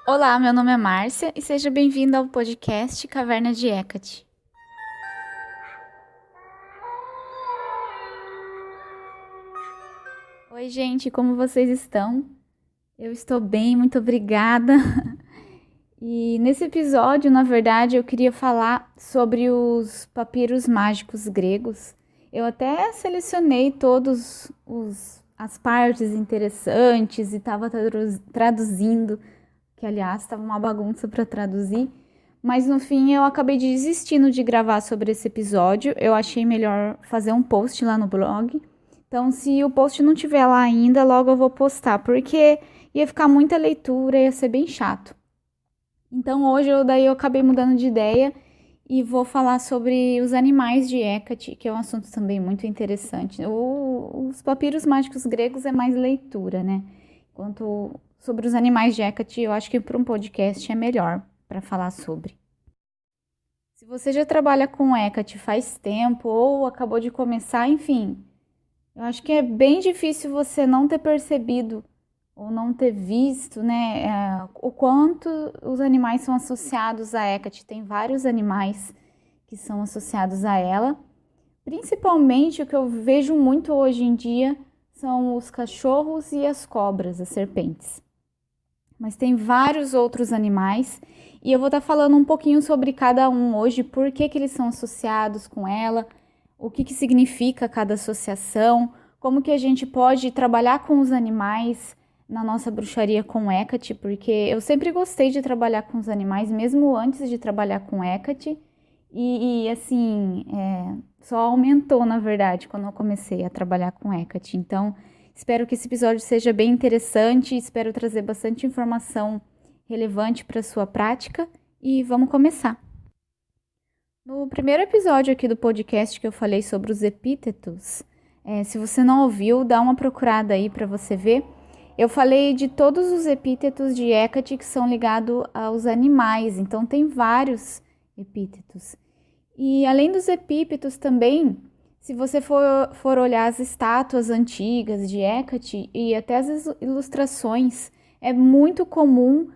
Olá, meu nome é Márcia e seja bem-vinda ao podcast Caverna de Hecate. Oi, gente, como vocês estão? Eu estou bem, muito obrigada. E nesse episódio, na verdade, eu queria falar sobre os papiros mágicos gregos. Eu até selecionei as partes interessantes e estava traduzindo, que aliás estava uma bagunça para traduzir. Mas no fim eu acabei desistindo de gravar sobre esse episódio. Eu achei melhor fazer um post lá no blog. Então, se o post não tiver lá ainda, logo eu vou postar, porque ia ficar muita leitura, ia ser bem chato. Então, hoje eu acabei mudando de ideia e vou falar sobre os animais de Hecate, que é um assunto também muito interessante. Os papiros mágicos gregos é mais leitura, né? Enquanto sobre os animais de Hecate, eu acho que para um podcast é melhor para falar sobre. Se você já trabalha com Hecate faz tempo ou acabou de começar, enfim, eu acho que é bem difícil você não ter percebido ou não ter visto, né, o quanto os animais são associados a Hecate. Tem vários animais que são associados a ela. Principalmente o que eu vejo muito hoje em dia são os cachorros e as cobras, as serpentes. Mas tem vários outros animais e eu vou estar falando um pouquinho sobre cada um hoje, por que eles são associados com ela, o que significa cada associação, como que a gente pode trabalhar com os animais na nossa bruxaria com Hecate, porque eu sempre gostei de trabalhar com os animais, mesmo antes de trabalhar com Hecate, e assim, só aumentou, na verdade, quando eu comecei a trabalhar com Hecate. Então, espero que esse episódio seja bem interessante, espero trazer bastante informação relevante para a sua prática e vamos começar. No primeiro episódio aqui do podcast que eu falei sobre os epítetos, se você não ouviu, dá uma procurada aí para você ver. Eu falei de todos os epítetos de Hecate que são ligados aos animais, então tem vários epítetos. E além dos epítetos também, se você for olhar as estátuas antigas de Hecate e até as ilustrações, é muito comum,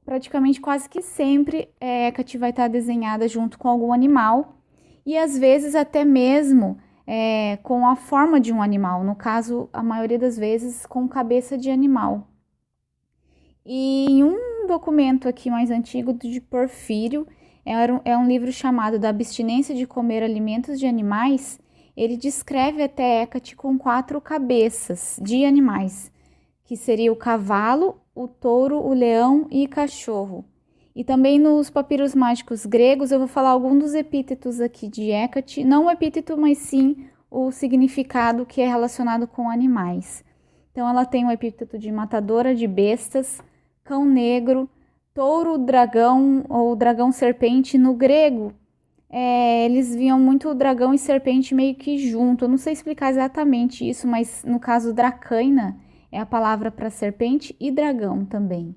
praticamente quase que sempre, Hecate vai estar desenhada junto com algum animal e às vezes até mesmo com a forma de um animal, no caso, a maioria das vezes com cabeça de animal. E em um documento aqui mais antigo de Porfírio, é um livro chamado Da Abstinência de Comer Alimentos de Animais. Ele descreve até Hecate com 4 cabeças de animais, que seria o cavalo, o touro, o leão e cachorro. E também nos papiros mágicos gregos eu vou falar alguns dos epítetos aqui de Hecate, não o epíteto, mas sim o significado que é relacionado com animais. Então ela tem o epíteto de matadora de bestas, cão negro, touro dragão ou dragão serpente. No grego, eles viam muito o dragão e serpente meio que junto. Eu não sei explicar exatamente isso, mas no caso dracaina é a palavra para serpente e dragão também.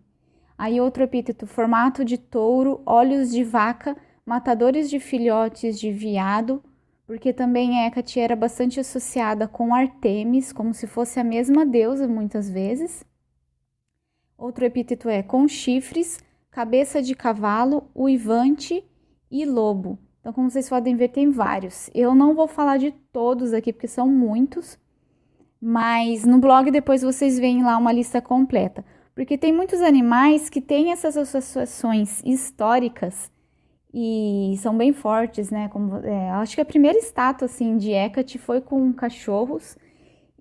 Aí outro epíteto, formato de touro, olhos de vaca, matadores de filhotes de veado, porque também Hecate era bastante associada com Artemis, como se fosse a mesma deusa muitas vezes. Outro epíteto é com chifres, cabeça de cavalo, uivante e lobo. Então, como vocês podem ver, tem vários. Eu não vou falar de todos aqui, porque são muitos, mas no blog depois vocês veem lá uma lista completa. Porque tem muitos animais que têm essas associações históricas e são bem fortes, né? Acho que a primeira estátua assim, de Hecate foi com cachorros,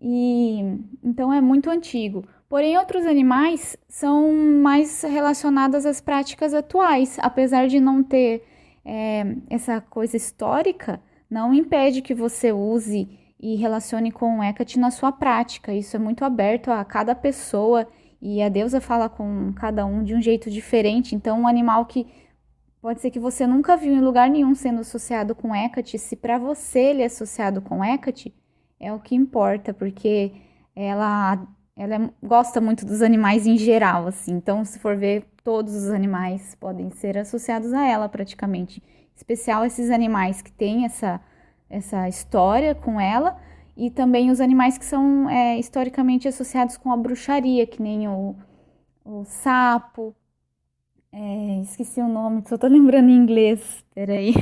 e então é muito antigo. Porém, outros animais são mais relacionados às práticas atuais, apesar de não ter essa coisa histórica, não impede que você use e relacione com o Hecate na sua prática. Isso é muito aberto a cada pessoa e a deusa fala com cada um de um jeito diferente. Então, um animal que pode ser que você nunca viu em lugar nenhum sendo associado com Hecate, se para você ele é associado com Hecate, é o que importa, porque ela gosta muito dos animais em geral, assim. Então, se for ver, todos os animais podem ser associados a ela praticamente. Em especial esses animais que têm essa história com ela, e também os animais que são historicamente associados com a bruxaria, que nem o sapo, Esqueci o nome, só tô lembrando em inglês. Peraí.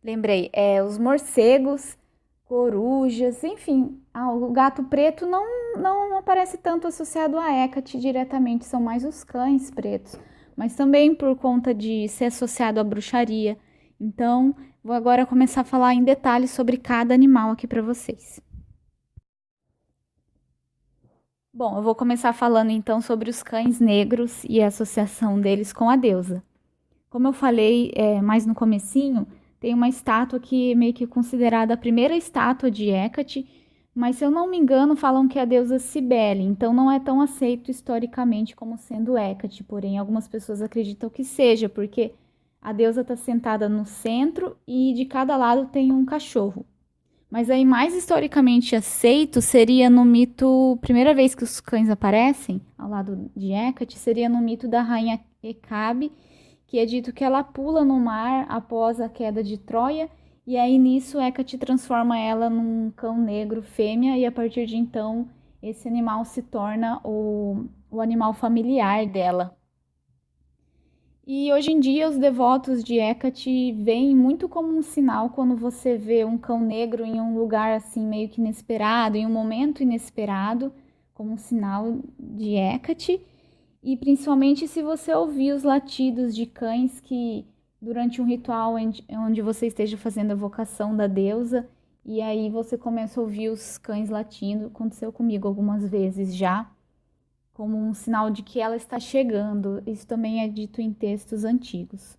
Lembrei, os morcegos, corujas, enfim. O gato preto não aparece tanto associado a Hecate diretamente, são mais os cães pretos, mas também por conta de ser associado à bruxaria. Então, vou agora começar a falar em detalhes sobre cada animal aqui para vocês. Bom, eu vou começar falando então sobre os cães negros e a associação deles com a deusa. Como eu falei mais no comecinho, tem uma estátua que é meio que considerada a primeira estátua de Hecate, mas se eu não me engano, falam que é a deusa Cibele, então não é tão aceito historicamente como sendo Hecate, porém algumas pessoas acreditam que seja, porque a deusa está sentada no centro e de cada lado tem um cachorro. Mas aí, mais historicamente aceito seria no mito. Primeira vez que os cães aparecem ao lado de Hecate seria no mito da rainha Hecabe, que é dito que ela pula no mar após a queda de Troia, e aí nisso Hecate transforma ela num cão negro fêmea, e a partir de então esse animal se torna o animal familiar dela. E hoje em dia os devotos de Hecate veem muito como um sinal quando você vê um cão negro em um lugar assim meio que inesperado, em um momento inesperado, como um sinal de Hecate. E principalmente se você ouvir os latidos de cães que durante um ritual onde você esteja fazendo a vocação da deusa, e aí você começa a ouvir os cães latindo. Aconteceu comigo algumas vezes já, como um sinal de que ela está chegando. Isso também é dito em textos antigos.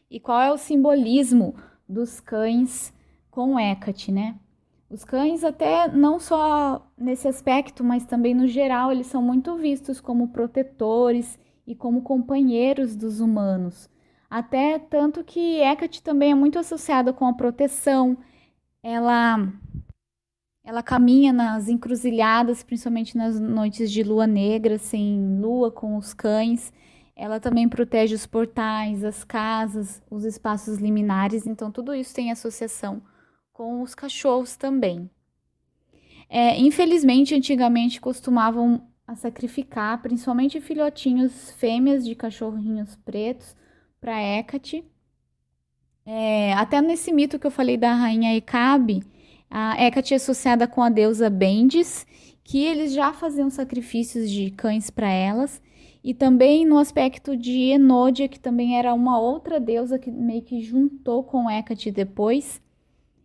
E qual é o simbolismo dos cães com Hecate, né? Os cães, até não só nesse aspecto, mas também no geral, eles são muito vistos como protetores e como companheiros dos humanos. Até tanto que Hecate também é muito associada com a proteção. Ela caminha nas encruzilhadas, principalmente nas noites de lua negra, sem lua, com os cães. Ela também protege os portais, as casas, os espaços liminares. Então, tudo isso tem associação com os cachorros também. Infelizmente, antigamente costumavam a sacrificar, principalmente filhotinhos fêmeas de cachorrinhos pretos, para Hecate. Até nesse mito que eu falei da rainha Hecabe, a Hecate é associada com a deusa Bendis, que eles já faziam sacrifícios de cães para elas, e também no aspecto de Enódia, que também era uma outra deusa que meio que juntou com Hecate depois,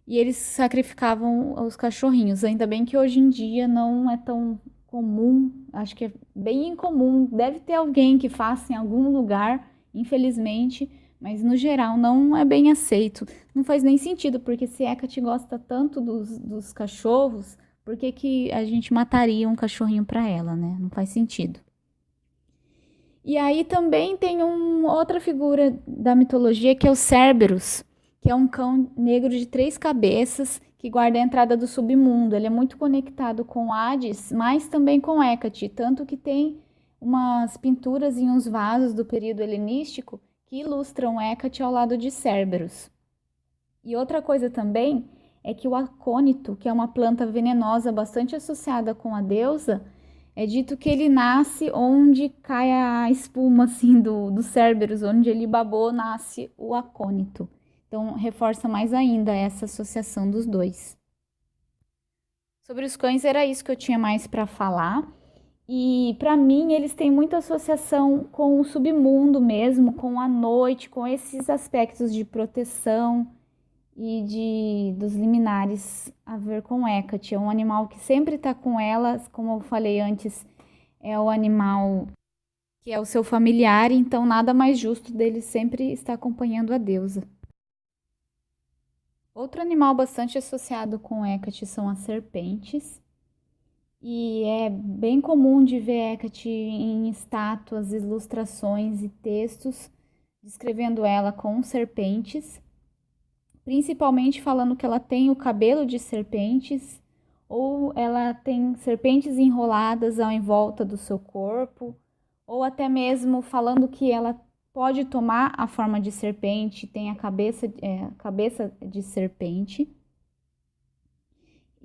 e eles sacrificavam os cachorrinhos. Ainda bem que hoje em dia não é tão comum, acho que é bem incomum, deve ter alguém que faça em algum lugar, infelizmente, mas no geral não é bem aceito. Não faz nem sentido, porque se Hecate gosta tanto dos cachorros, por que a gente mataria um cachorrinho para ela, né? Não faz sentido. E aí também tem outra figura da mitologia que é o Cerberus, que é um cão negro de 3 cabeças que guarda a entrada do submundo. Ele é muito conectado com Hades, mas também com Hecate, tanto que tem umas pinturas em uns vasos do período helenístico que ilustram Hecate ao lado de Cerberus. E outra coisa também é que o acônito, que é uma planta venenosa bastante associada com a deusa, é dito que ele nasce onde cai a espuma assim do Cerberus, onde ele babou, nasce o acônito. Então, reforça mais ainda essa associação dos dois. Sobre os cães, era isso que eu tinha mais para falar. E para mim, eles têm muita associação com o submundo mesmo, com a noite, com esses aspectos de proteção e dos liminares a ver com Hecate. É um animal que sempre está com elas, como eu falei antes, é o animal que é o seu familiar, então nada mais justo dele sempre estar acompanhando a deusa. Outro animal bastante associado com Hecate são as serpentes. E é bem comum de ver Hecate em estátuas, ilustrações e textos descrevendo ela com serpentes, principalmente falando que ela tem o cabelo de serpentes ou ela tem serpentes enroladas em volta do seu corpo, ou até mesmo falando que ela pode tomar a forma de serpente, tem a cabeça de serpente.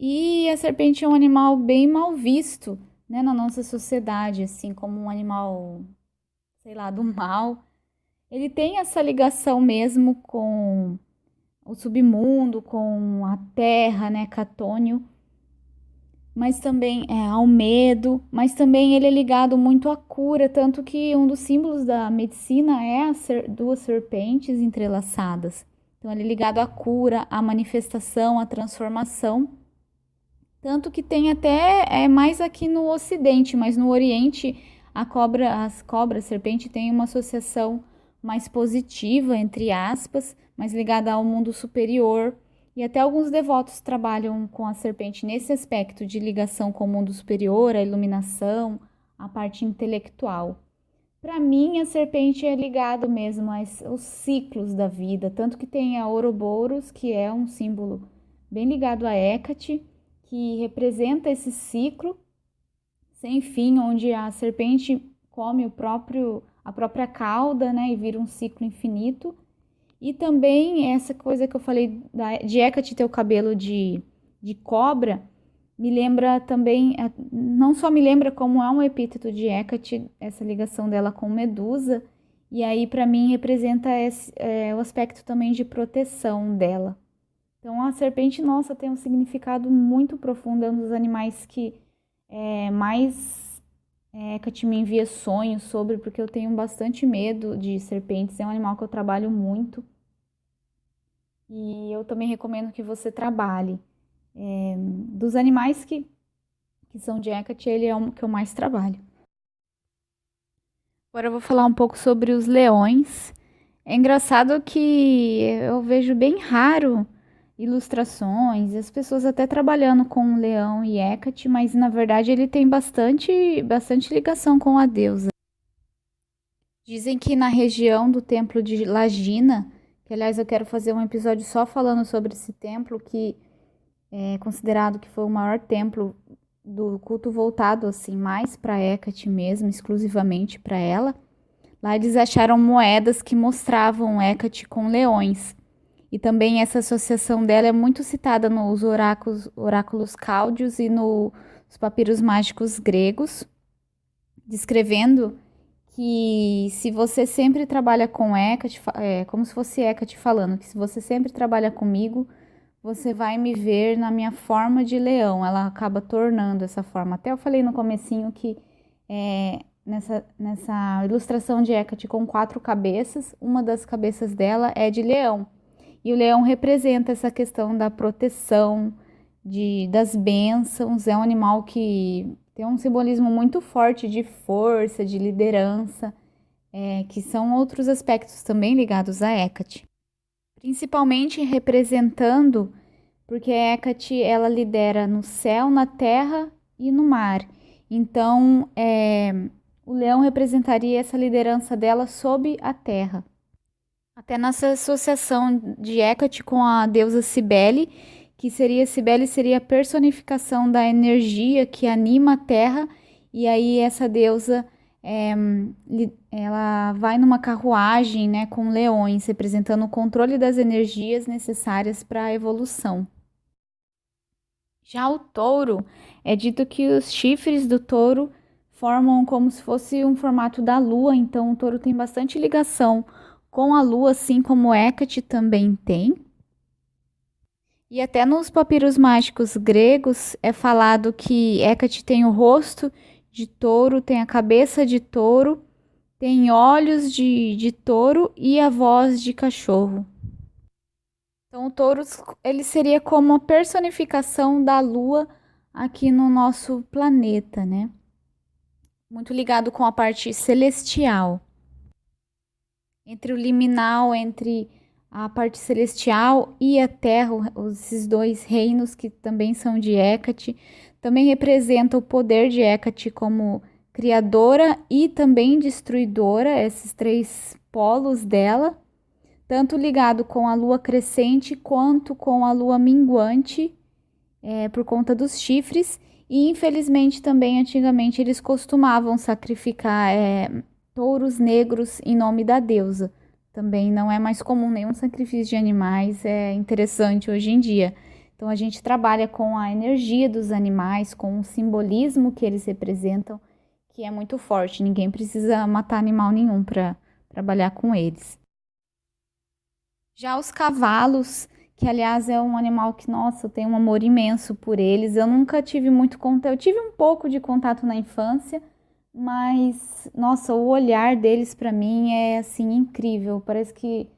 E a serpente é um animal bem mal visto né, na nossa sociedade, assim, como um animal, sei lá, do mal. Ele tem essa ligação mesmo com o submundo, com a terra, né, Catônio, mas também ao medo, mas também ele é ligado muito à cura, tanto que um dos símbolos da medicina é duas serpentes entrelaçadas. Então ele é ligado à cura, à manifestação, à transformação, tanto que tem até mais aqui no Ocidente, mas no Oriente as cobras, serpente tem uma associação mais positiva, entre aspas, mais ligada ao mundo superior. E até alguns devotos trabalham com a serpente nesse aspecto de ligação com o mundo superior, a iluminação, a parte intelectual. Para mim, a serpente é ligado mesmo aos ciclos da vida, tanto que tem a Ouroboros, que é um símbolo bem ligado a Hécate, que representa esse ciclo sem fim, onde a serpente come a própria cauda, né, e vira um ciclo infinito. E também essa coisa que eu falei de Hécate ter o cabelo de cobra, me lembra também, não só me lembra como é um epíteto de Hécate, essa ligação dela com Medusa, e aí para mim representa o aspecto também de proteção dela. Então a serpente, nossa, tem um significado muito profundo, é um dos animais que mais Hécate me envia sonhos sobre, porque eu tenho bastante medo de serpentes, é um animal que eu trabalho muito. E eu também recomendo que você trabalhe. Dos animais que são de Hecate, ele é o que eu mais trabalho. Agora eu vou falar um pouco sobre os leões. É engraçado que eu vejo bem raro ilustrações, as pessoas até trabalhando com leão e Hecate, mas na verdade ele tem bastante ligação com a deusa. Dizem que na região do templo de Lagina, que aliás eu quero fazer um episódio só falando sobre esse templo, que é considerado que foi o maior templo do culto voltado assim mais para Hecate mesmo, exclusivamente para ela. Lá eles acharam moedas que mostravam Hecate com leões. E também essa associação dela é muito citada nos oráculos cáudios e nos papiros mágicos gregos, descrevendo que se você sempre trabalha com Hecate, como se fosse Hecate falando, que se você sempre trabalha comigo, você vai me ver na minha forma de leão. Ela acaba tornando essa forma. Até eu falei no comecinho que nessa ilustração de Hecate com 4 cabeças, uma das cabeças dela é de leão. E o leão representa essa questão da proteção, das bênçãos. É um animal que tem um simbolismo muito forte de força, de liderança, que são outros aspectos também ligados a Hecate. Principalmente representando, porque a Hecate ela lidera no céu, na terra e no mar. Então, o leão representaria essa liderança dela sob a terra. Até nessa associação de Hecate com a deusa Cibele, Cibele seria a personificação da energia que anima a terra, e aí essa deusa ela vai numa carruagem, né, com leões, representando o controle das energias necessárias para a evolução. Já o touro, é dito que os chifres do touro formam como se fosse um formato da lua, então o touro tem bastante ligação com a lua, assim como Hecate também tem. E até nos papiros mágicos gregos é falado que Hecate tem o rosto de touro, tem a cabeça de touro, tem olhos de touro e a voz de cachorro. Então o touro ele seria como a personificação da lua aqui no nosso planeta, né? Muito ligado com a parte celestial. Entre o liminal, entre a parte celestial e a terra, esses dois reinos que também são de Hecate, também representa o poder de Hecate como criadora e também destruidora, esses 3 polos dela, tanto ligado com a lua crescente quanto com a lua minguante, por conta dos chifres, e infelizmente também antigamente eles costumavam sacrificar touros negros em nome da deusa. Também não é mais comum nenhum sacrifício de animais, é interessante hoje em dia. Então a gente trabalha com a energia dos animais, com o simbolismo que eles representam, que é muito forte. Ninguém precisa matar animal nenhum para trabalhar com eles. Já os cavalos, que aliás é um animal que, nossa, eu tenho um amor imenso por eles. Eu nunca tive muito contato, eu tive um pouco de contato na infância, mas, nossa, o olhar deles para mim é, assim, incrível. Parece que,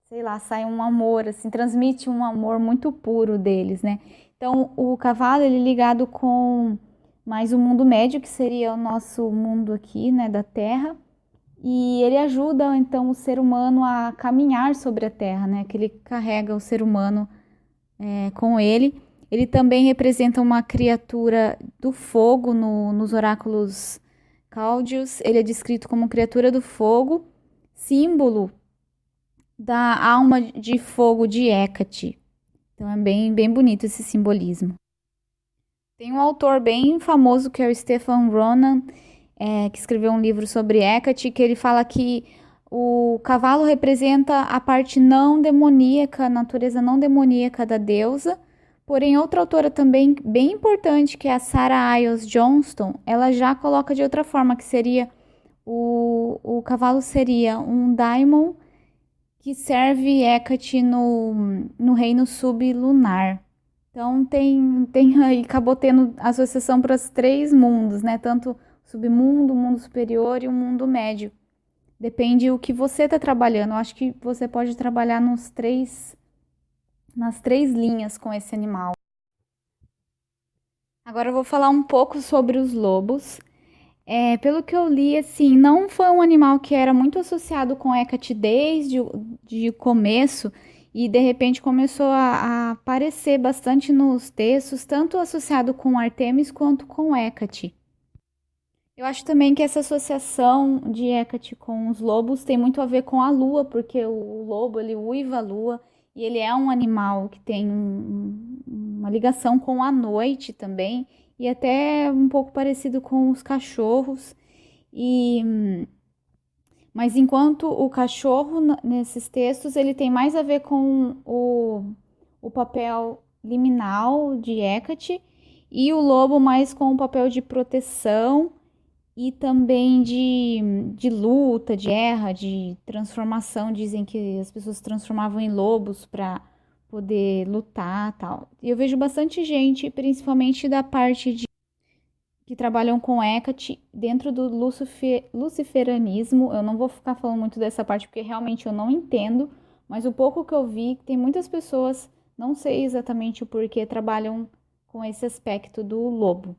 sei lá, sai um amor, assim, transmite um amor muito puro deles, né? Então, o cavalo, ele é ligado com mais o mundo médio, que seria o nosso mundo aqui, né, da Terra. E ele ajuda, então, o ser humano a caminhar sobre a Terra, né? Que ele carrega o ser humano com ele. Ele também representa uma criatura do fogo nos oráculos cáudios. Ele é descrito como criatura do fogo, símbolo da alma de fogo de Hecate. Então é bem bonito esse simbolismo. Tem um autor bem famoso que é o Stephen Ronan, que escreveu um livro sobre Hecate, que ele fala que o cavalo representa a parte não demoníaca, a natureza não demoníaca da deusa. Porém, outra autora também bem importante, que é a Sarah Iles Johnston, ela já coloca de outra forma, que seria o cavalo seria um daimon que serve Hecate no reino sublunar. Então tem aí, acabou tendo associação para os três mundos, né? Tanto o submundo, o mundo superior e o mundo médio. Depende o que você está trabalhando. Eu acho que você pode trabalhar nas três linhas com esse animal. Agora eu vou falar um pouco sobre os lobos. Pelo que eu li, assim, não foi um animal que era muito associado com Hecate desde o começo e de repente começou a aparecer bastante nos textos, tanto associado com Artemis quanto com Hecate. Eu acho também que essa associação de Hecate com os lobos tem muito a ver com a lua, porque o lobo ele uiva a lua e ele é um animal que tem uma ligação com a noite também e até um pouco parecido com os cachorros. Mas enquanto o cachorro nesses textos ele tem mais a ver com o papel liminal de Hecate e o lobo mais com o papel de proteção e também de luta, de guerra, de transformação. Dizem que as pessoas se transformavam em lobos para poder lutar, tal. E eu vejo bastante gente, principalmente da parte que trabalham com Hecate dentro do luciferanismo. Eu não vou ficar falando muito dessa parte porque realmente eu não entendo, mas o pouco que eu vi, tem muitas pessoas, não sei exatamente o porquê, trabalham com esse aspecto do lobo.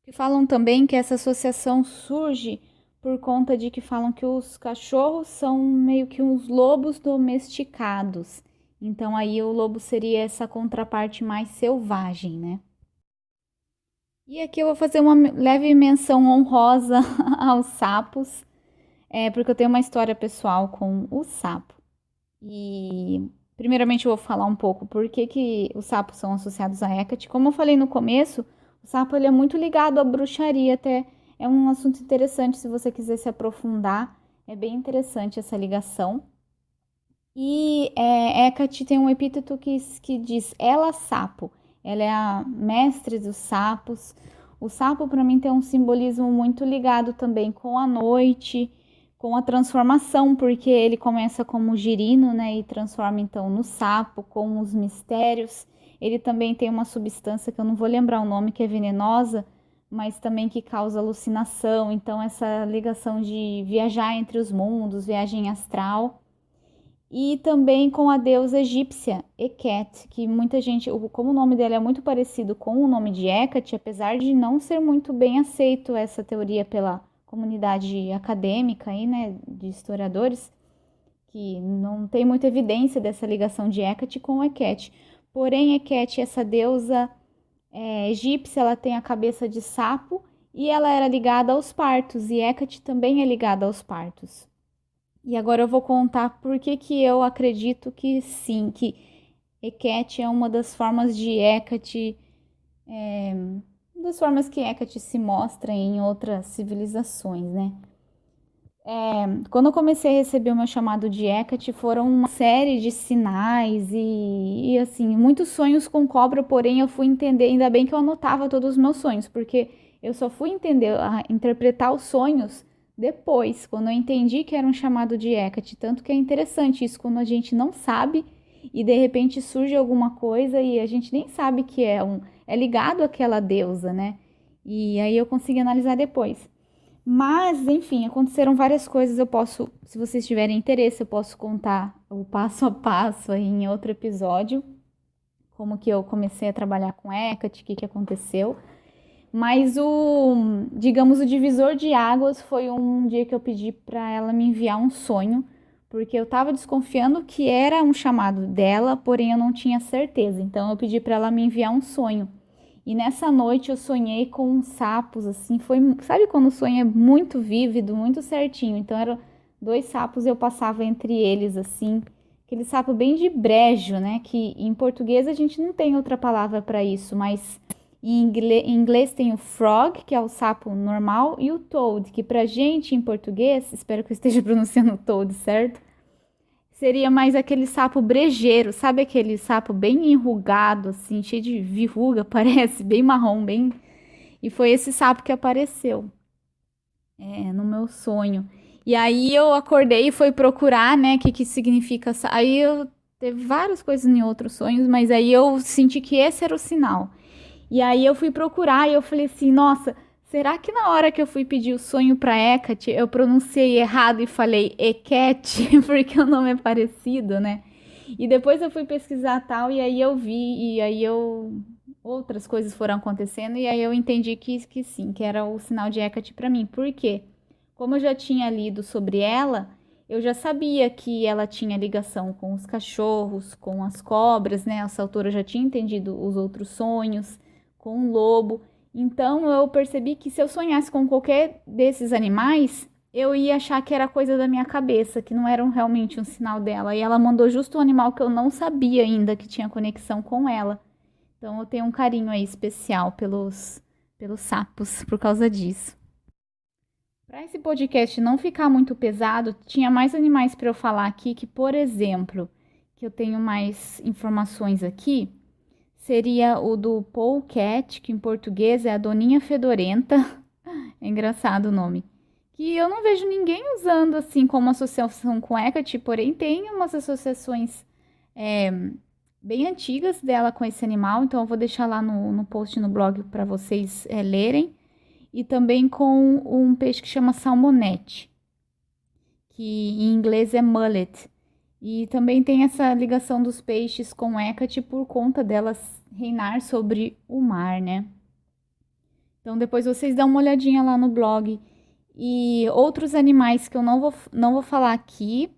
Que falam também que essa associação surge por conta de que falam que os cachorros são meio que uns lobos domesticados. Então aí o lobo seria essa contraparte mais selvagem, né? E aqui eu vou fazer uma leve menção honrosa aos sapos, porque eu tenho uma história pessoal com o sapo. E primeiramente eu vou falar um pouco por que os sapos são associados a Hecate. Como eu falei no começo, o sapo ele é muito ligado à bruxaria, até é um assunto interessante se você quiser se aprofundar. É bem interessante essa ligação. E Hecate tem um epíteto que diz ela sapo. Ela é a mestre dos sapos. O sapo para mim tem um simbolismo muito ligado também com a noite, com a transformação, porque ele começa como girino, né, e transforma então no sapo, com os mistérios. Ele também tem uma substância que eu não vou lembrar o nome, que é venenosa, mas também que causa alucinação. Então essa ligação de viajar entre os mundos, viagem astral. E também com a deusa egípcia, Heket, que muita gente, como o nome dela é muito parecido com o nome de Hecate, apesar de não ser muito bem aceito essa teoria pela comunidade acadêmica aí, né, de historiadores, que não tem muita evidência dessa ligação de Hecate com Heket. Porém, Heket, essa deusa egípcia, ela tem a cabeça de sapo e ela era ligada aos partos, e Hecate também é ligada aos partos. E agora eu vou contar por que eu acredito que sim, que Hecate é uma das formas de Hecate, uma das formas que Hecate se mostra em outras civilizações, né? Quando eu comecei a receber o meu chamado de Hecate, foram uma série de sinais assim, muitos sonhos com cobra, porém eu fui entender, ainda bem que eu anotava todos os meus sonhos, porque eu só fui entender, interpretar os sonhos depois, quando eu entendi que era um chamado de Hecate. Tanto que é interessante isso, quando a gente não sabe e de repente surge alguma coisa e a gente nem sabe que é ligado àquela deusa, né? E aí eu consegui analisar depois. Mas, enfim, aconteceram várias coisas. Eu posso, se vocês tiverem interesse, eu posso contar o passo a passo aí em outro episódio, como que eu comecei a trabalhar com Hecate, o que aconteceu. Mas digamos, o divisor de águas foi um dia que eu pedi para ela me enviar um sonho, porque eu estava desconfiando que era um chamado dela, porém eu não tinha certeza. Então eu pedi para ela me enviar um sonho. E nessa noite eu sonhei com sapos, assim, sabe quando o sonho é muito vívido, muito certinho? Então eram 2 sapos e eu passava entre eles, assim, aquele sapo bem de brejo, né? Que em português a gente não tem outra palavra para isso, mas em inglês tem o frog, que é o sapo normal, e o toad, que pra gente em português, espero que eu esteja pronunciando toad, certo? Seria mais aquele sapo brejeiro, sabe aquele sapo bem enrugado, assim, cheio de verruga, parece, bem marrom, bem. E foi esse sapo que apareceu, no meu sonho. E aí eu acordei e fui procurar, né, o que significa. Aí eu teve várias coisas em outros sonhos, mas aí eu senti que esse era o sinal. E aí eu fui procurar e eu falei assim, nossa, será que na hora que eu fui pedir o sonho pra Hecate, eu pronunciei errado e falei Hecate, porque o nome é parecido, né? E depois eu fui pesquisar tal, e aí eu vi, e aí outras coisas foram acontecendo, e aí eu entendi que sim, que era o sinal de Hecate pra mim. Por quê? Como eu já tinha lido sobre ela, eu já sabia que ela tinha ligação com os cachorros, com as cobras, né? Essa altura eu já tinha entendido os outros sonhos, com o lobo. Então eu percebi que se eu sonhasse com qualquer desses animais, eu ia achar que era coisa da minha cabeça, que não era realmente um sinal dela. E ela mandou justo um animal que eu não sabia ainda que tinha conexão com ela. Então eu tenho um carinho aí especial pelos sapos por causa disso. Para esse podcast não ficar muito pesado, tinha mais animais para eu falar aqui, que, por exemplo, que eu tenho mais informações aqui, seria o do polecat, que em português é a doninha fedorenta. É engraçado o nome. Que eu não vejo ninguém usando assim como associação com Hecate, porém tem umas associações bem antigas dela com esse animal, então eu vou deixar lá no post no blog para vocês lerem. E também com um peixe que chama salmonete, que em inglês é mullet. E também tem essa ligação dos peixes com Hecate por conta delas reinar sobre o mar, né? Então depois vocês dão uma olhadinha lá no blog. E outros animais que eu não vou falar aqui,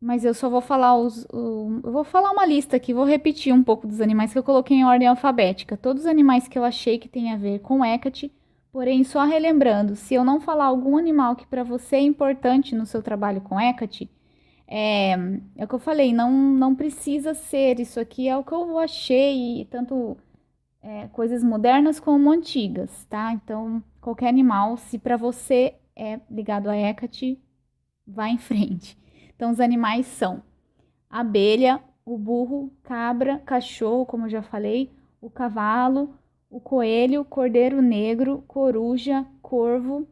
mas eu só vou falar eu vou falar uma lista aqui, vou repetir um pouco dos animais que eu coloquei em ordem alfabética. Todos os animais que eu achei que tem a ver com Hecate, porém só relembrando, se eu não falar algum animal que para você é importante no seu trabalho com Hecate, é o que eu falei, não precisa ser, isso aqui é o que eu achei, tanto coisas modernas como antigas, tá? Então, qualquer animal, se para você é ligado a Hecate, vá em frente. Então, os animais são abelha, o burro, cabra, cachorro, como eu já falei, o cavalo, o coelho, cordeiro negro, coruja, corvo,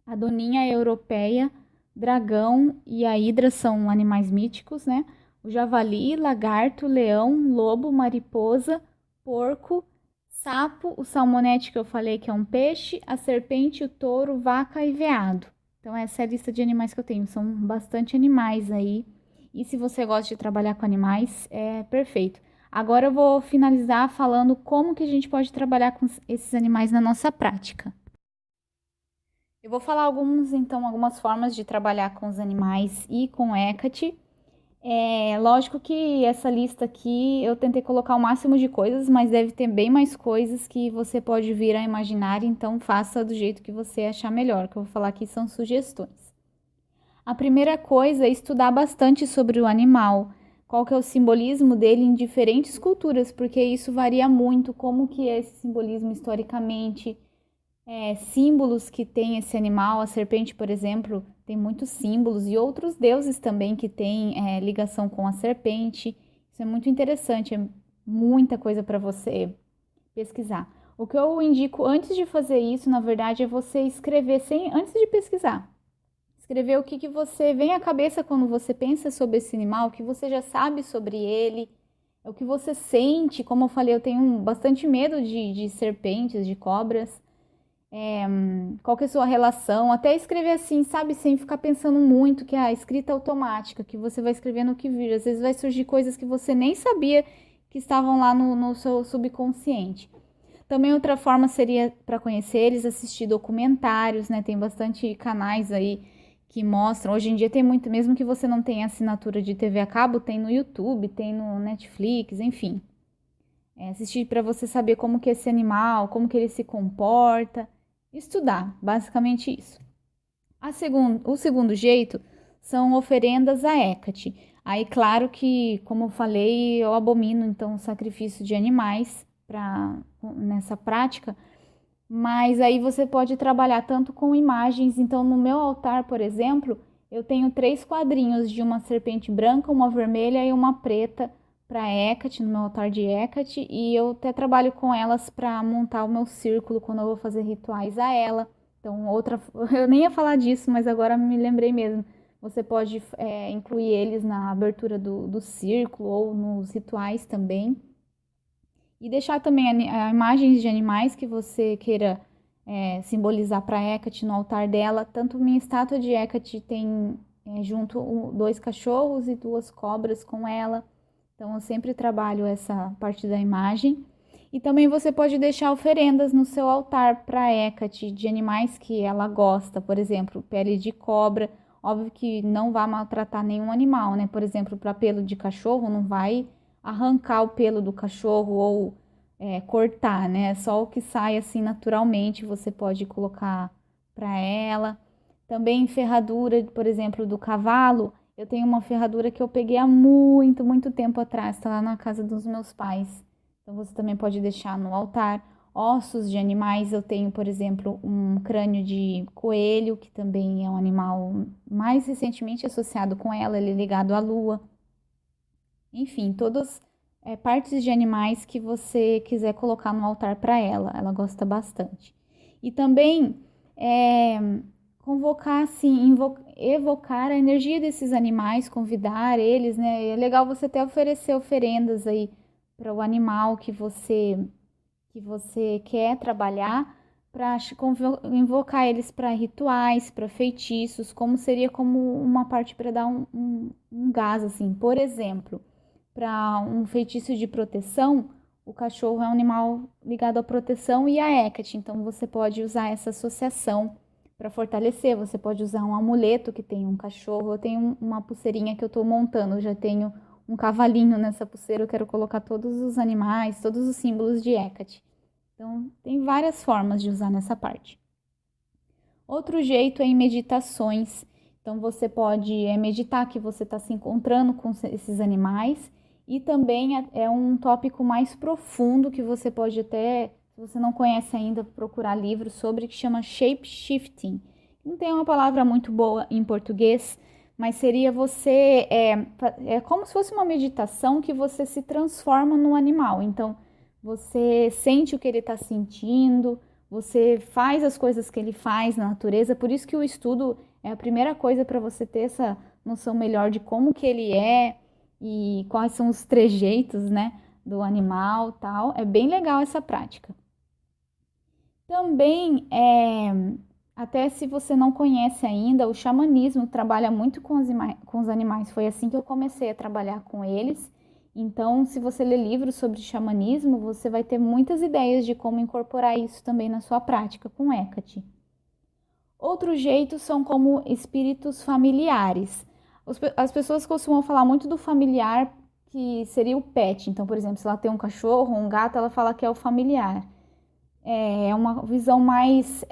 a doninha europeia, dragão e a hidra são animais míticos, né? O javali, lagarto, leão, lobo, mariposa, porco, sapo, o salmonete que eu falei que é um peixe, a serpente, o touro, vaca e veado. Então essa é a lista de animais que eu tenho. São bastante animais aí. E se você gosta de trabalhar com animais, é perfeito. Agora eu vou finalizar falando como que a gente pode trabalhar com esses animais na nossa prática. Eu vou falar algumas formas de trabalhar com os animais e com Hecate. Lógico que essa lista aqui eu tentei colocar o máximo de coisas, mas deve ter bem mais coisas que você pode vir a imaginar, então faça do jeito que você achar melhor. O que eu vou falar aqui são sugestões. A primeira coisa é estudar bastante sobre o animal, qual que é o simbolismo dele em diferentes culturas, porque isso varia muito, como que é esse simbolismo historicamente, símbolos que tem esse animal, a serpente, por exemplo, tem muitos símbolos e outros deuses também que têm ligação com a serpente. Isso é muito interessante, é muita coisa para você pesquisar. O que eu indico antes de fazer isso, na verdade, é você escrever antes de pesquisar. Escrever o que você vem à cabeça quando você pensa sobre esse animal, o que você já sabe sobre ele, o que você sente. Como eu falei, eu tenho bastante medo de serpentes, de cobras. Qual que é a sua relação? Até escrever assim, sabe, sem ficar pensando muito, que é a escrita automática, que você vai escrevendo o que vir. Às vezes vai surgir coisas que você nem sabia que estavam lá no seu subconsciente. Também outra forma seria para conhecer eles, assistir documentários, né? Tem bastante canais aí que mostram. Hoje em dia tem muito, mesmo que você não tenha assinatura de TV a cabo, tem no YouTube, tem no Netflix, enfim. Assistir para você saber como que é esse animal, como que ele se comporta. Estudar, basicamente isso. O segundo jeito são oferendas a Hecate. Aí, claro que, como eu falei, eu abomino então o sacrifício de animais nessa prática, mas aí você pode trabalhar tanto com imagens. Então, no meu altar, por exemplo, eu tenho 3 quadrinhos de uma serpente branca, uma vermelha e uma preta para Hecate, no meu altar de Hecate, e eu até trabalho com elas para montar o meu círculo quando eu vou fazer rituais a ela. Então, eu nem ia falar disso, mas agora me lembrei mesmo. Você pode incluir eles na abertura do círculo ou nos rituais também. E deixar também imagens de animais que você queira simbolizar para Hecate no altar dela. Tanto minha estátua de Hecate tem junto 2 cachorros e 2 cobras com ela. Então eu sempre trabalho essa parte da imagem. E também você pode deixar oferendas no seu altar para Hecate de animais que ela gosta. Por exemplo, pele de cobra. Óbvio que não vai maltratar nenhum animal, né? Por exemplo, para pelo de cachorro, não vai arrancar o pelo do cachorro ou cortar, né? Só o que sai assim naturalmente você pode colocar para ela. Também ferradura, por exemplo, do cavalo. Eu tenho uma ferradura que eu peguei há muito, muito tempo atrás, tá lá na casa dos meus pais. Então você também pode deixar no altar. Ossos de animais, eu tenho, por exemplo, um crânio de coelho, que também é um animal mais recentemente associado com ela, ele é ligado à lua. Enfim, todas partes de animais que você quiser colocar no altar para ela gosta bastante. E também convocar, assim, evocar a energia desses animais, convidar eles, né? É legal você até oferecer oferendas aí para o animal que você quer trabalhar, para invocar eles para rituais, para feitiços, seria como uma parte para dar um gás, assim. Por exemplo, para um feitiço de proteção, o cachorro é um animal ligado à proteção e à Hecate, então você pode usar essa associação para fortalecer. Você pode usar um amuleto que tem um cachorro. Eu tenho uma pulseirinha que eu estou montando, eu já tenho um cavalinho nessa pulseira, eu quero colocar todos os animais, todos os símbolos de Hecate. Então, tem várias formas de usar nessa parte. Outro jeito é em meditações. Então, você pode meditar que você está se encontrando com esses animais. E também é um tópico mais profundo que você pode até, se você não conhece ainda, procurar livros sobre, que chama shape shifting. Não tem uma palavra muito boa em português, mas seria você, é como se fosse uma meditação que você se transforma no animal. Então, você sente o que ele está sentindo, você faz as coisas que ele faz na natureza. Por isso que o estudo é a primeira coisa para você ter essa noção melhor de como que ele é e quais são os trejeitos, né, do animal, tal. É bem legal essa prática. Também, até se você não conhece ainda, o xamanismo trabalha muito com os animais. Foi assim que eu comecei a trabalhar com eles. Então, se você ler livros sobre xamanismo, você vai ter muitas ideias de como incorporar isso também na sua prática com Hecate. Outros jeitos são como espíritos familiares. As pessoas costumam falar muito do familiar, que seria o pet. Então, por exemplo, se ela tem um cachorro ou um gato, ela fala que é o familiar. É uma visão mais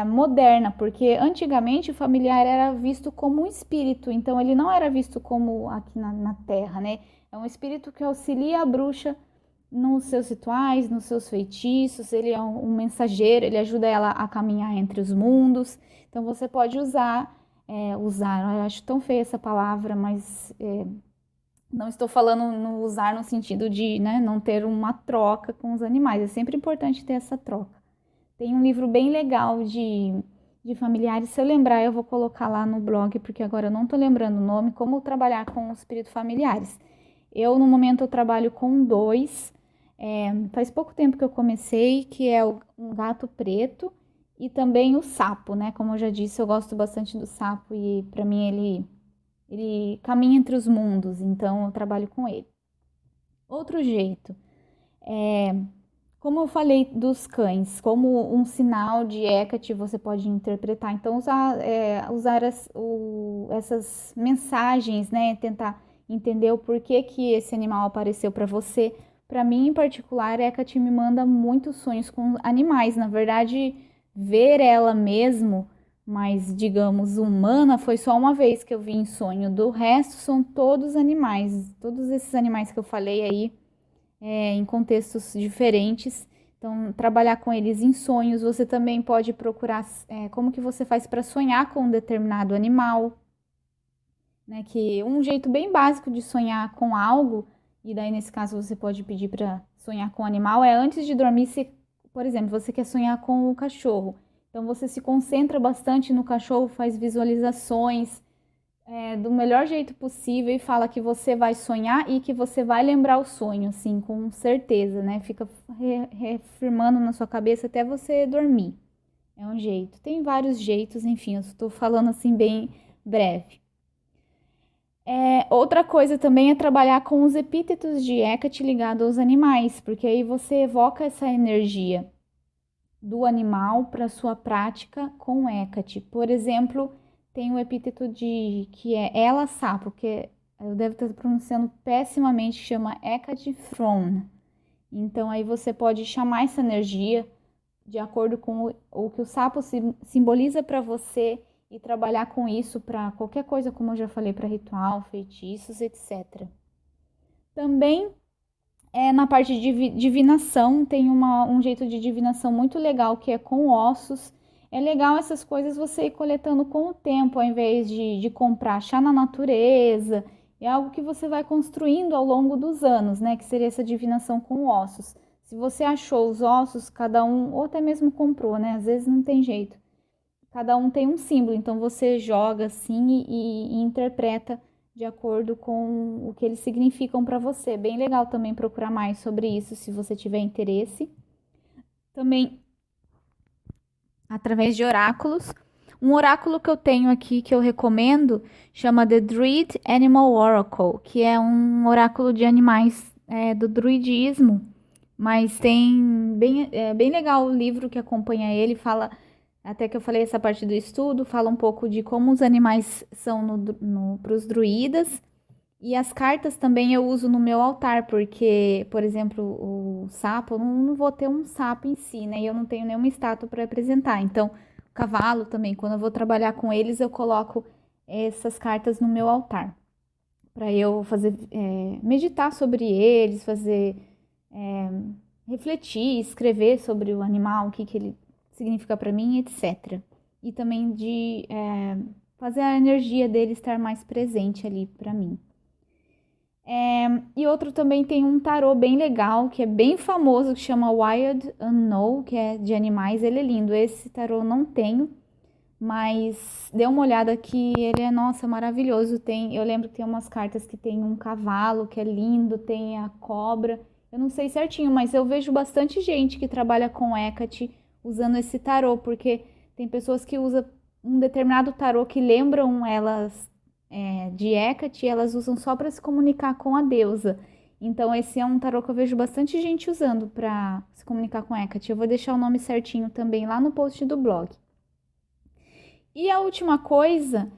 moderna, porque antigamente o familiar era visto como um espírito, então ele não era visto como aqui na Terra, né? É um espírito que auxilia a bruxa nos seus rituais, nos seus feitiços, ele é um mensageiro, ele ajuda ela a caminhar entre os mundos. Então você pode usar usar. Eu acho tão feia essa palavra, mas não estou falando no usar no sentido de, né, não ter uma troca com os animais. É sempre importante ter essa troca. Tem um livro bem legal de familiares. Se eu lembrar, eu vou colocar lá no blog, porque agora eu não estou lembrando o nome, como trabalhar com os espíritos familiares. No momento, eu trabalho com 2. Faz pouco tempo que eu comecei, que é um gato preto e também o sapo, né? Como eu já disse, eu gosto bastante do sapo e para mim ele caminha entre os mundos, então eu trabalho com ele. Outro jeito, como eu falei dos cães, como um sinal de Hecate você pode interpretar. Então, usar essas mensagens, né? Tentar entender o porquê que esse animal apareceu para você. Para mim, em particular, Hecate me manda muitos sonhos com animais. Na verdade, ver ela mesmo, mas digamos humana, foi só uma vez que eu vi em sonho. Do resto, são todos animais. Todos esses animais que eu falei aí em contextos diferentes. Então, trabalhar com eles em sonhos. Você também pode procurar como que você faz para sonhar com um determinado animal, né? Que um jeito bem básico de sonhar com algo, e daí nesse caso você pode pedir para sonhar com o animal, é antes de dormir, por exemplo, você quer sonhar com o cachorro. Então você se concentra bastante no cachorro, faz visualizações, do melhor jeito possível e fala que você vai sonhar e que você vai lembrar o sonho, assim, com certeza, né? Fica reafirmando na sua cabeça até você dormir. É um jeito. Tem vários jeitos, enfim, eu estou falando assim bem breve. Outra coisa também é trabalhar com os epítetos de Hecate ligado aos animais, porque aí você evoca essa energia do animal para sua prática com Hecate. Por exemplo, tem o epíteto que é ela sapo, que eu devo estar pronunciando pessimamente, chama Hecate Fron. Então aí você pode chamar essa energia de acordo com o que o sapo simboliza para você e trabalhar com isso para qualquer coisa, como eu já falei, para ritual, feitiços, etc. Também na parte de divinação, tem um jeito de divinação muito legal, que é com ossos. É legal essas coisas você ir coletando com o tempo, ao invés de comprar chá na natureza. É algo que você vai construindo ao longo dos anos, né? Que seria essa divinação com ossos. Se você achou os ossos, cada um, ou até mesmo comprou, né? Às vezes não tem jeito. Cada um tem um símbolo, então você joga assim e interpreta de acordo com o que eles significam para você. Bem legal também procurar mais sobre isso, se você tiver interesse. Também através de oráculos. Um oráculo que eu tenho aqui que eu recomendo chama The Druid Animal Oracle, que é um oráculo de animais do druidismo. Mas tem bem legal o livro que acompanha ele, fala, até que eu falei essa parte do estudo, fala um pouco de como os animais são para os druidas. E as cartas também eu uso no meu altar, porque, por exemplo, o sapo, eu não vou ter um sapo em si, né? E eu não tenho nenhuma estátua para apresentar. Então, o cavalo também, quando eu vou trabalhar com eles, eu coloco essas cartas no meu altar. Para eu fazer, meditar sobre eles, fazer, refletir, escrever sobre o animal, o que ele significa para mim, etc. E também de fazer a energia dele estar mais presente ali para mim. E outro também tem um tarô bem legal, que é bem famoso, que chama Wild Unknown, que é de animais, ele é lindo. Esse tarô não tenho, mas dê uma olhada que ele é, nossa, maravilhoso. Eu lembro que tem umas cartas que tem um cavalo, que é lindo, tem a cobra. Eu não sei certinho, mas eu vejo bastante gente que trabalha com Hecate usando esse tarô, porque tem pessoas que usam um determinado tarô que lembram elas de Hecate, elas usam só para se comunicar com a deusa. Então esse é um tarô que eu vejo bastante gente usando para se comunicar com Hecate. Eu vou deixar o nome certinho também lá no post do blog. E a última coisa,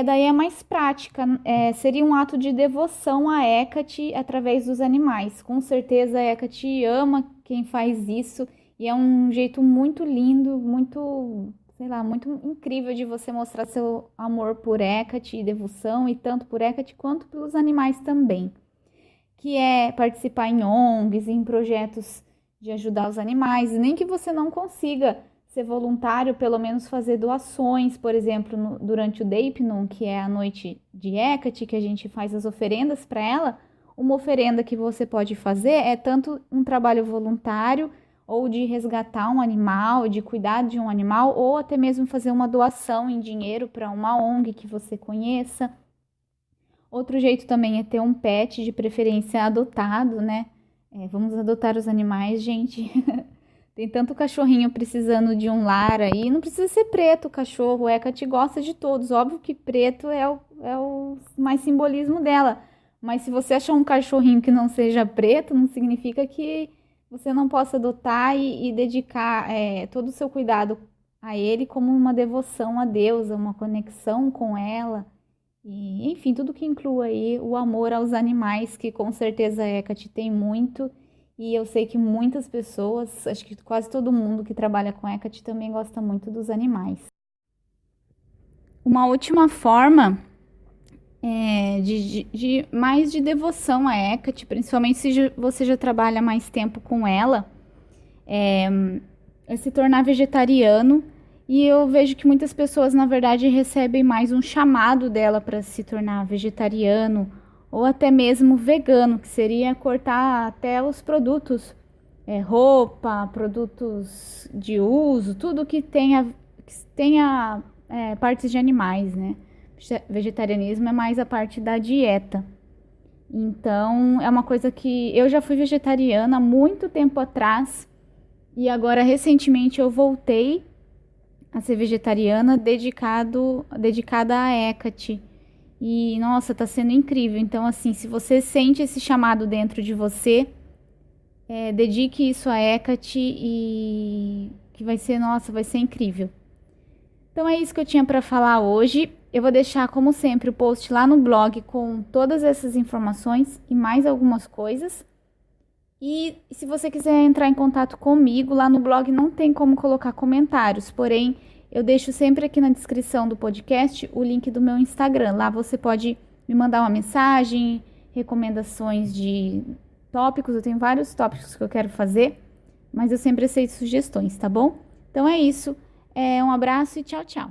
daí é mais prática, seria um ato de devoção a Hecate através dos animais. Com certeza a Hecate ama quem faz isso e é um jeito muito lindo, muito, sei lá, muito incrível de você mostrar seu amor por Hecate e devoção, e tanto por Hecate quanto pelos animais também. Que é participar em ONGs, em projetos de ajudar os animais, nem que você não consiga ser voluntário, pelo menos fazer doações, por exemplo, durante o Deipnon, que é a noite de Hecate, que a gente faz as oferendas para ela. Uma oferenda que você pode fazer é tanto um trabalho voluntário, ou de resgatar um animal, de cuidar de um animal, ou até mesmo fazer uma doação em dinheiro para uma ONG que você conheça. Outro jeito também é ter um pet, de preferência adotado, né? Vamos adotar os animais, gente. Tem tanto cachorrinho precisando de um lar aí. Não precisa ser preto o cachorro. O Hecate gosta de todos. Óbvio que preto é o mais simbolismo dela. Mas se você achar um cachorrinho que não seja preto, não significa que você não possa adotar e dedicar todo o seu cuidado a ele como uma devoção a Deus, uma conexão com ela. E, enfim, tudo que inclui aí o amor aos animais, que com certeza a Hecate tem muito. E eu sei que muitas pessoas, acho que quase todo mundo que trabalha com Hecate também gosta muito dos animais. Uma última forma de mais de devoção a Hecate, principalmente se você já trabalha mais tempo com ela, é se tornar vegetariano. E eu vejo que muitas pessoas, na verdade, recebem mais um chamado dela para se tornar vegetariano ou até mesmo vegano, que seria cortar até os produtos, roupa, produtos de uso, tudo que tenha partes de animais, né? Vegetarianismo é mais a parte da dieta. Então, é uma coisa que eu já fui vegetariana há muito tempo atrás e agora, recentemente, eu voltei a ser vegetariana dedicada a Hecate. E, nossa, tá sendo incrível. Então, assim, se você sente esse chamado dentro de você, dedique isso a Hecate e que vai ser, nossa, vai ser incrível. Então é isso que eu tinha para falar hoje. Eu vou deixar, como sempre, o post lá no blog com todas essas informações e mais algumas coisas. E se você quiser entrar em contato comigo, lá no blog não tem como colocar comentários, porém eu deixo sempre aqui na descrição do podcast o link do meu Instagram. Lá você pode me mandar uma mensagem, recomendações de tópicos. Eu tenho vários tópicos que eu quero fazer, mas eu sempre aceito sugestões, tá bom? Então é isso. Um abraço e tchau, tchau.